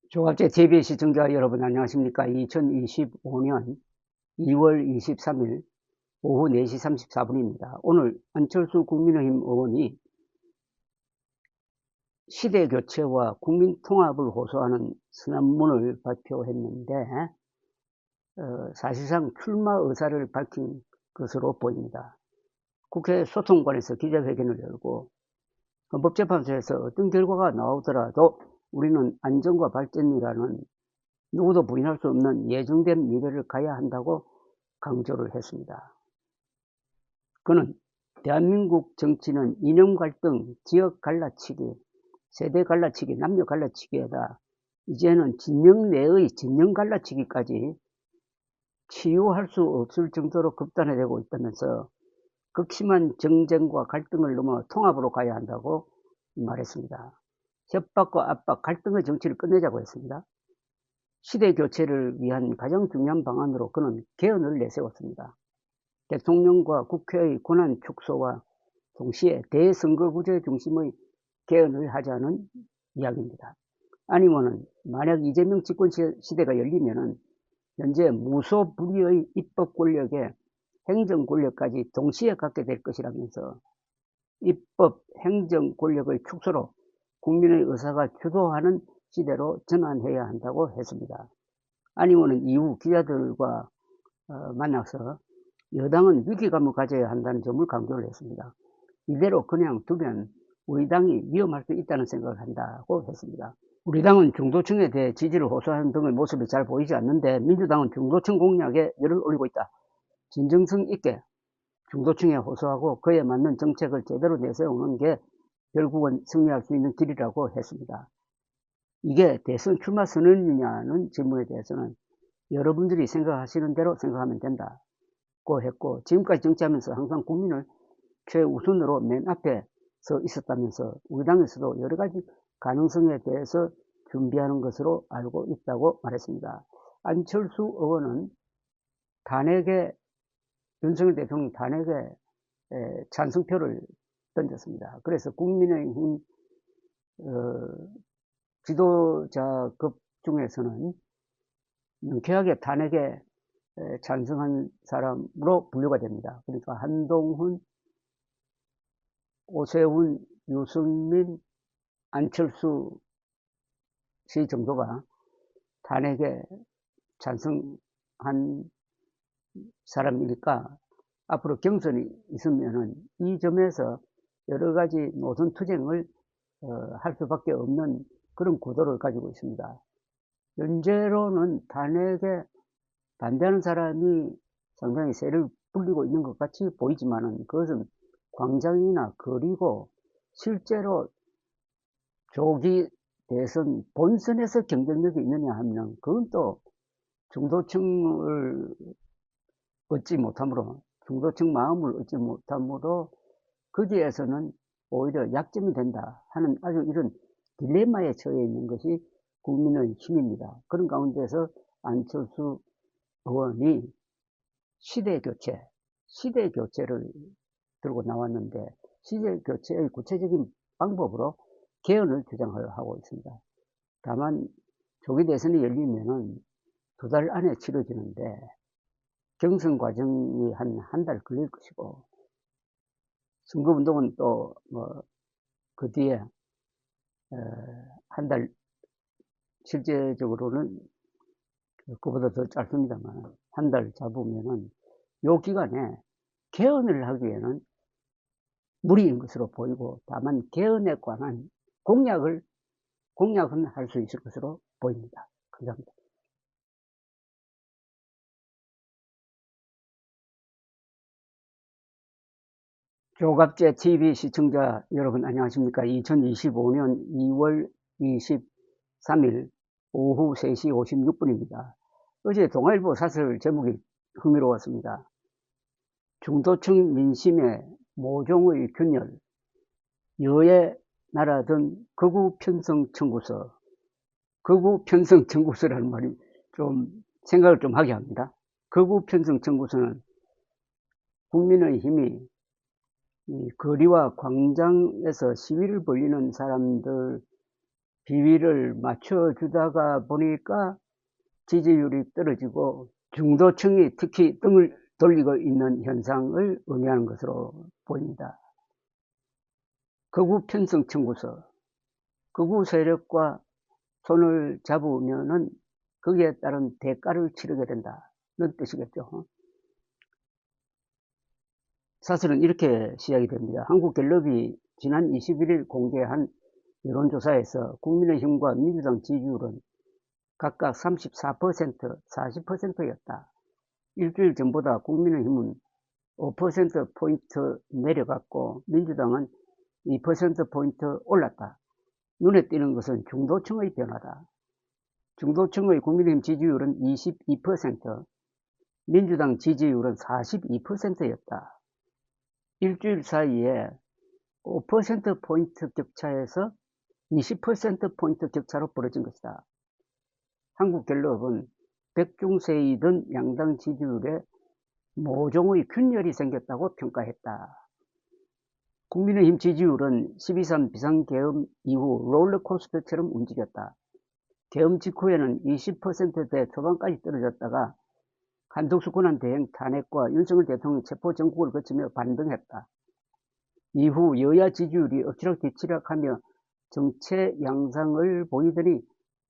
조갑제 TV 시청자 여러분 안녕하십니까. 2025년 2월 23일 오후 4시 34분입니다. 오늘 안철수 국민의힘 의원이 시대교체와 국민통합을 호소하는 선언문을 발표했는데 사실상 출마 의사를 밝힌 것으로 보입니다. 국회 소통관에서 기자회견을 열고 헌법재판소에서 어떤 결과가 나오더라도 우리는 안정과 발전이라는 누구도 부인할 수 없는 예정된 미래를 가야 한다고 강조를 했습니다. 그는 대한민국 정치는 이념 갈등, 지역 갈라치기, 세대 갈라치기, 남녀 갈라치기에다 이제는 진영 내의 진영 갈라치기까지 치유할 수 없을 정도로 급단해되고 있다면서 극심한 정쟁과 갈등을 넘어 통합으로 가야 한다고 말했습니다. 협박과 압박, 갈등의 정치를 끝내자고 했습니다. 시대 교체를 위한 가장 중요한 방안으로 그는 개헌을 내세웠습니다. 대통령과 국회의 권한 축소와 동시에 대선거구제 중심의 개헌을 하자는 이야기입니다. 아니면은 만약 이재명 집권 시대가 열리면은 현재 무소불위의 입법 권력에 행정 권력까지 동시에 갖게 될 것이라면서 입법 행정 권력의 축소로 국민의 의사가 주도하는 시대로 전환해야 한다고 했습니다. 아니면은 이후 기자들과 만나서 여당은 위기감을 가져야 한다는 점을 강조를 했습니다. 이대로 그냥 두면 우리 당이 위험할 수 있다는 생각을 한다고 했습니다. 우리 당은 중도층에 대해 지지를 호소하는 등의 모습이 잘 보이지 않는데 민주당은 중도층 공략에 열을 올리고 있다. 진정성 있게 중도층에 호소하고 그에 맞는 정책을 제대로 내세우는 게 결국은 승리할 수 있는 길이라고 했습니다. 이게 대선 출마 선언이냐는 질문에 대해서는 여러분들이 생각하시는 대로 생각하면 된다고 했고, 지금까지 정치하면서 항상 국민을 최우선으로 맨 앞에 서 있었다면서 우리 당에서도 여러 가지 가능성에 대해서 준비하는 것으로 알고 있다고 말했습니다. 안철수 의원은 탄핵에, 윤석열 대통령 탄핵에 찬성표를 던졌습니다. 그래서 국민의힘 지도자급 중에서는 명쾌하게 탄핵에 찬성한 사람으로 분류가 됩니다. 그러니까 한동훈, 오세훈, 유승민, 안철수 씨 정도가 탄핵에 찬성한 사람이니까 앞으로 경선이 있으면은 이 점에서 여러 가지 노선 투쟁을 할 수밖에 없는 그런 구도를 가지고 있습니다. 현재로는 탄핵에 반대하는 사람이 상당히 세를 불리고 있는 것 같이 보이지만은 그것은 광장이나 거리고 실제로 조기 대선 본선에서 경쟁력이 있느냐 하면 그건 또 중도층을 얻지 못하므로 중도층 마음을 얻지 못하므로 거기에서는 오히려 약점이 된다 하는 아주 이런 딜레마에 처해 있는 것이 국민의힘입니다. 그런 가운데서 안철수 의원이 시대교체를 들고 나왔는데 시대교체의 구체적인 방법으로 개헌을 주장하고 있습니다. 다만 조기 대선이 열리면은 2달 안에 치러지는데 경선 과정이 한 달 걸릴 것이고 선거운동은 또 그 뒤에 한 달 실제적으로는 그보다 더 짧습니다만 한 달 잡으면은 요 기간에 개헌을 하기에는 무리인 것으로 보이고 다만 개헌에 관한 공약은 할 수 있을 것으로 보입니다. 감사합니다. 조갑제 TV 시청자 여러분 안녕하십니까. 2025년 2월 23일 오후 3시 56분입니다. 어제 동아일보 사설 제목이 흥미로웠습니다. 중도층 민심의 모종의 균열, 여의 나라든 극우 편성 청구서. 극우 편성 청구서라는 말이 좀 생각을 좀 하게 합니다. 극우 편성 청구서는 국민의힘이 이 거리와 광장에서 시위를 벌이는 사람들 비위를 맞춰주다가 보니까 지지율이 떨어지고 중도층이 특히 등을 돌리고 있는 현상을 의미하는 것으로 보입니다. 극우 편성 청구서, 극우 세력과 손을 잡으면은 거기에 따른 대가를 치르게 된다는 뜻이겠죠. 사실은 이렇게 시작이 됩니다. 한국갤럽이 지난 21일 공개한 여론조사에서 국민의힘과 민주당 지지율은 각각 34%, 40%였다. 일주일 전보다 국민의힘은 5%포인트 내려갔고 민주당은 2%포인트 올랐다. 눈에 띄는 것은 중도층의 변화다. 중도층의 국민의힘 지지율은 22%, 민주당 지지율은 42%였다. 일주일 사이에 5%포인트 격차에서 20%포인트 격차로 벌어진 것이다. 한국갤럽은 백중세이든 양당 지지율에 모종의 균열이 생겼다고 평가했다. 국민의힘 지지율은 12.3 비상계엄 이후 롤러코스터처럼 움직였다. 계엄 직후에는 20%대 초반까지 떨어졌다가 한덕수 권한대행 탄핵과 윤석열 대통령 체포 정국을 거치며 반등했다. 이후 여야 지지율이 엎치락 뒤치락하며 정체 양상을 보이더니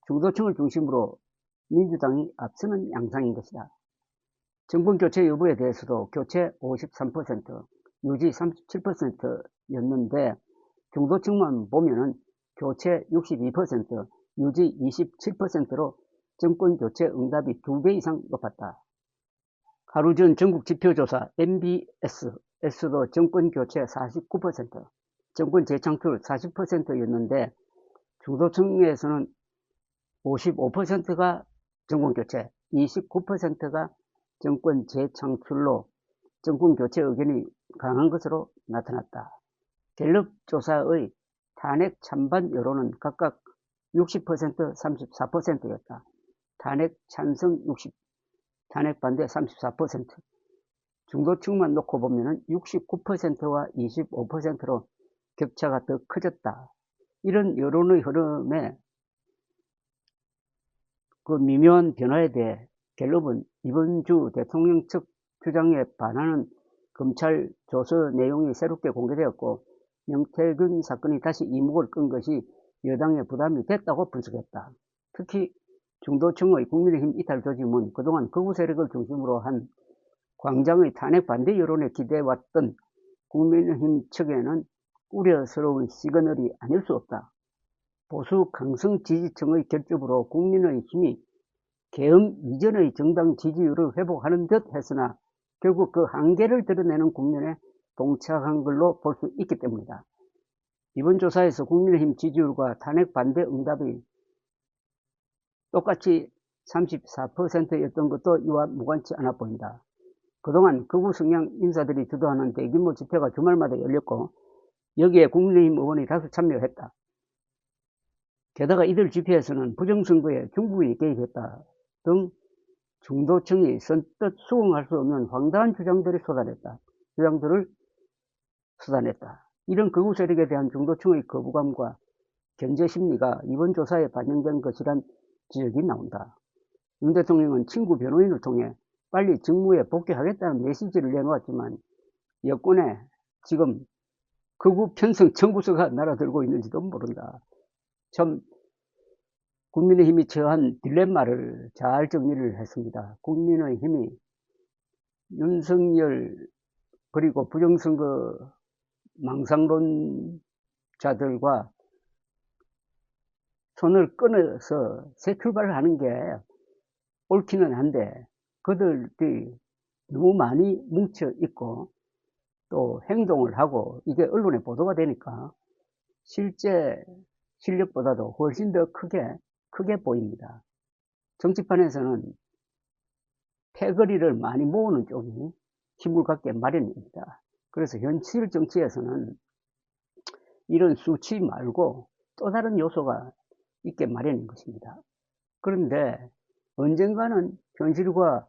중도층을 중심으로 민주당이 앞서는 양상인 것이다. 정권 교체 여부에 대해서도 교체 53%, 유지 37%였는데 중도층만 보면은 교체 62%, 유지 27%로 정권 교체 응답이 2배 이상 높았다. 하루 전 전국 지표조사 MBS에서도 정권 교체 49%, 정권 재창출 40%였는데 중도층에서는 55%가 정권 교체, 29%가 정권 재창출로 정권 교체 의견이 강한 것으로 나타났다. 갤럽 조사의 탄핵 찬반 여론은 각각 60%, 34%였다. 탄핵 찬성 60, 탄핵 반대 34%. 중도층만 놓고 보면 69%와 25%로 격차가 더 커졌다. 이런 여론의 흐름에 그 미묘한 변화에 대해 갤럽은 이번 주 대통령 측 주장에 반하는 검찰 조서 내용이 새롭게 공개되었고 명태균 사건이 다시 이목을 끈 것이 여당의 부담이 됐다고 분석했다. 특히 중도층의 국민의힘 이탈 조짐은 그동안 극우 세력을 중심으로 한 광장의 탄핵 반대 여론에 기대왔던 국민의힘 측에는 우려스러운 시그널이 아닐 수 없다. 보수 강성 지지층의 결집으로 국민의힘이 계엄 이전의 정당 지지율을 회복하는 듯 했으나 결국 그 한계를 드러내는 국면에 동착한 걸로 볼 수 있기 때문이다. 이번 조사에서 국민의힘 지지율과 탄핵 반대 응답이 똑같이 34%였던 것도 이와 무관치 않아 보인다. 그동안 극우 성향 인사들이 주도하는 대규모 집회가 주말마다 열렸고 여기에 국민의힘 의원이 다수 참여했다. 게다가 이들 집회에서는 부정선거에 중국이 개입했다 등 중도층이 선뜻 수긍할 수 없는 황당한 주장들을 쏟아냈다. 이런 극우 세력에 대한 중도층의 거부감과 견제 심리가 이번 조사에 반영된 것이란 지적이 나온다. 윤 대통령은 친구 변호인을 통해 빨리 직무에 복귀하겠다는 메시지를 내놓았지만 여권에 지금 극우 편성 청구서가 날아들고 있는지도 모른다. 참 국민의힘이 처한 딜레마를 잘 정리를 했습니다. 국민의힘이 윤석열 그리고 부정선거 망상론자들과 손을 끊어서 새 출발을 하는 게 옳기는 한데 그들이 너무 많이 뭉쳐 있고 또 행동을 하고 이게 언론에 보도가 되니까 실제 실력보다도 훨씬 더 크게 보입니다. 정치판에서는 패거리를 많이 모으는 쪽이 힘을 갖게 마련입니다. 그래서 현실 정치에서는 이런 수치 말고 또 다른 요소가 있게 마련인 것입니다. 그런데 언젠가는 현실과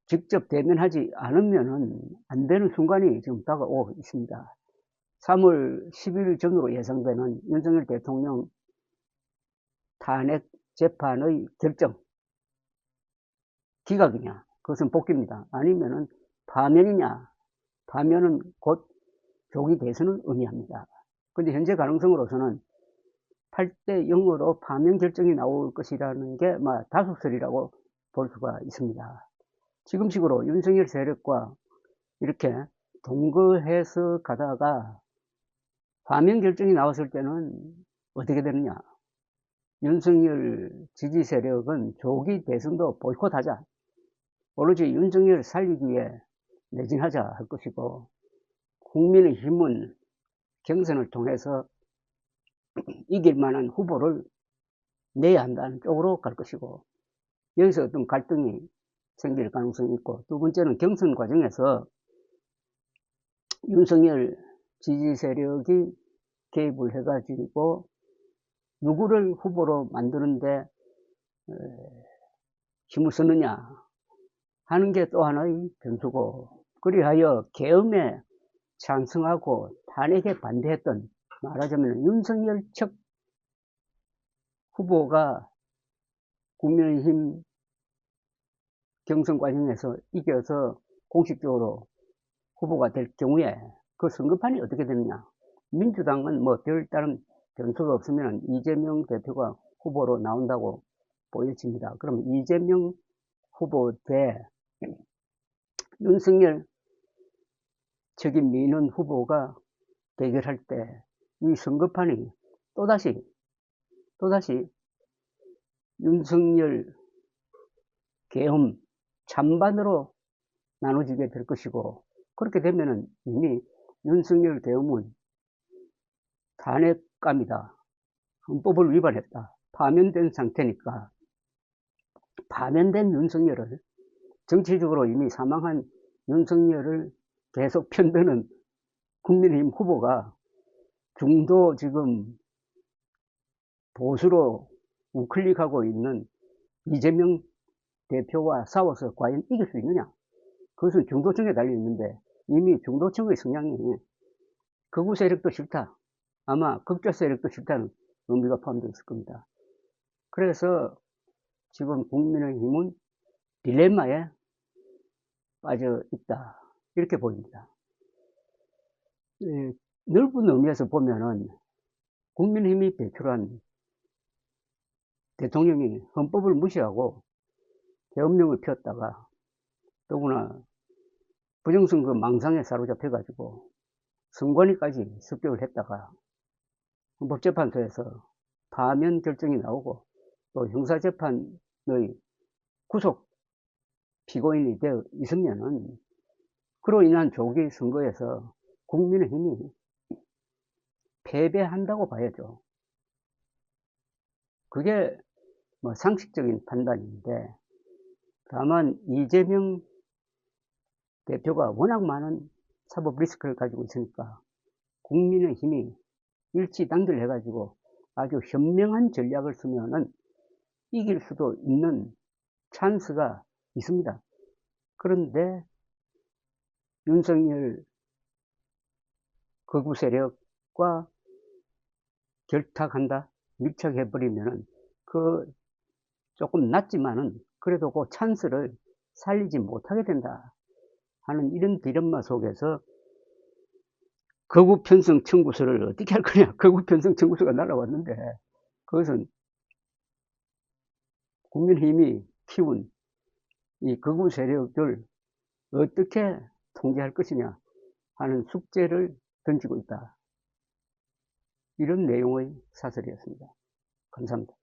직접 대면하지 않으면 안 되는 순간이 지금 다가오고 있습니다. 3월 10일 전으로 예상되는 윤석열 대통령 탄핵 재판의 결정 기각이냐, 그것은 복귀입니다. 아니면은 파면이냐, 파면은 곧 조기 대선을 의미합니다. 근데 현재 가능성으로서는 8대 0으로 파면 결정이 나올 것이라는 게 다수설이라고 볼 수가 있습니다. 지금식으로 윤석열 세력과 이렇게 동거해서 가다가 파면 결정이 나왔을 때는 어떻게 되느냐. 윤석열 지지 세력은 조기 대선도 보이콧하자, 오로지 윤석열 살리기에 매진하자 할 것이고, 국민의힘은 경선을 통해서 이길 만한 후보를 내야 한다는 쪽으로 갈 것이고, 여기서 어떤 갈등이 생길 가능성이 있고, 두 번째는 경선 과정에서 윤석열 지지 세력이 개입을 해가지고 누구를 후보로 만드는데 힘을 쓰느냐 하는 게 또 하나의 변수고, 그리하여 계엄에 찬성하고 탄핵에 반대했던, 말하자면 윤석열 측 후보가 국민의힘 경선 과정에서 이겨서 공식적으로 후보가 될 경우에 그 선거판이 어떻게 되느냐. 민주당은 별다른 변수가 없으면 이재명 대표가 후보로 나온다고 보여집니다. 그럼 이재명 후보 대 윤석열 측인 민원 후보가 대결할 때 이 선거판이 또다시 윤석열 계엄 찬반으로 나눠지게 될 것이고, 그렇게 되면은 이미 윤석열 계엄은 탄핵감이다, 헌법을 위반했다, 파면된 상태니까, 파면된 윤석열을, 정치적으로 이미 사망한 윤석열을 계속 편드는 국민의힘 후보가 중도 지금 보수로 우클릭하고 있는 이재명 대표와 싸워서 과연 이길 수 있느냐. 그것은 중도층에 달려있는데 이미 중도층의 성향이 극우 세력도 싫다, 아마 극좌 세력도 싫다는 의미가 포함되어 있을 겁니다. 그래서 지금 국민의힘은 딜레마에 빠져 있다, 이렇게 보입니다. 넓은 의미에서 보면은 국민의힘이 배출한 대통령이 헌법을 무시하고 계엄령을 폈다가, 더구나 부정선거 망상에 사로잡혀가지고 선관위까지 습격을 했다가 헌법재판소에서 파면 결정이 나오고 또 형사재판의 구속 피고인이 되어 있으면은, 그로 인한 조기 선거에서 국민의힘이 패배한다고 봐야죠. 그게 상식적인 판단인데, 다만 이재명 대표가 워낙 많은 사법 리스크를 가지고 있으니까 국민의힘이 일치단결 해가지고 아주 현명한 전략을 쓰면은 이길 수도 있는 찬스가 있습니다. 그런데 윤석열 극우 세력과 결탁한다, 밀착해버리면은 그 조금 낮지만은 그래도 그 찬스를 살리지 못하게 된다 하는 이런 딜레마 속에서 극우 편성 청구서를 어떻게 할 거냐. 극우 편성 청구서가 날아왔는데 그것은 국민의힘이 키운 이 극우 세력을 어떻게 통제할 것이냐 하는 숙제를 던지고 있다, 이런 내용의 사설이었습니다. 감사합니다.